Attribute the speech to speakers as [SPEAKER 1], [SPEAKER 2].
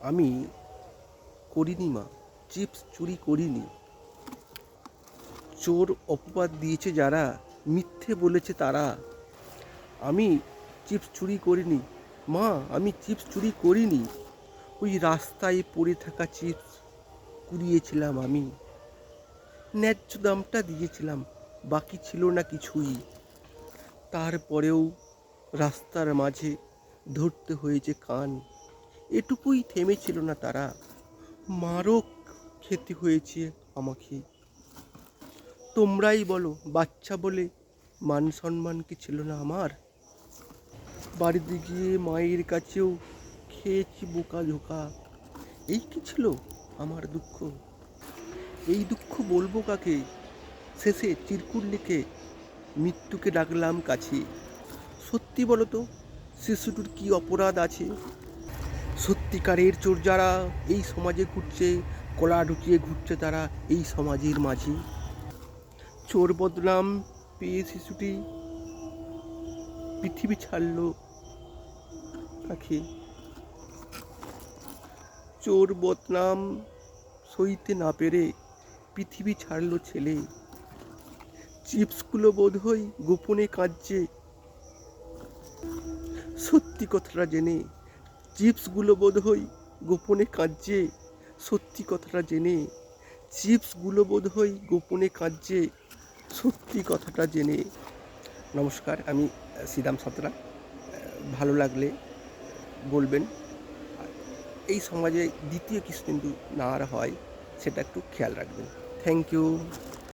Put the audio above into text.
[SPEAKER 1] আমি করিনি মা, চিপস চুরি করিনি। চোর অপবাদ দিয়েছে যারা, মিথ্যে বলেছে তারা। আমি চিপস চুরি করিনি মা, আমি চিপস চুরি করিনি। ওই রাস্তায় পড়ে থাকা চিপস কুড়িয়েছিলাম আমি। ন্যায্য দামটা দিয়েছিলাম, বাকি ছিল না কিছুই। তারপরেও রাস্তার মাঝে ধরতে হয়েছে কান। এটুকুই থেমেছিল না তারা, মারও খেতে হয়েছে আমাকে। তোমরাই বলো, বাচ্চা বলে মান সম্মান কি ছিল না আমার? বাড়িতে গিয়ে মায়ের কাছেও খেয়েছি বোকা ঝোকা। এই কি ছিল আমার দুঃখ? এই দুঃখ বলবো কাকে? শেষে চিরকুট লিখে মৃত্যুকে ডাকলাম কাছে। সত্যি বলো তো, শিশুটির কি অপরাধ আছে? সত্যিকারের চোর যারা এই সমাজে ঘুরছে, কলা ঢুকিয়ে ঘুরছে তারা এই সমাজের মাঝে। চোর বদনাম পেয়ে শিশুটি পৃথিবী ছাড়লো তাকে। চোর বদনাম সইতে না পেরে পৃথিবী ছাড়লো ছেলে। চিপসগুলো বোধহয় গোপনে কাঁদছে সত্যি কথাটা জেনে। চিপসগুলো বোধহয় গোপনে কাঁদছে সত্যি কথাটা জেনে। চিপসগুলো বোধহয় গোপনে কাঁদছে সত্যি কথাটা জেনে। নমস্কার, আমি শ্রীরাম সাঁতরা। ভালো লাগলে বলবেন। এই সমাজে দ্বিতীয় কৃষ্ণেন্দু না আর হয় সেটা একটু খেয়াল রাখবেন। Thank you.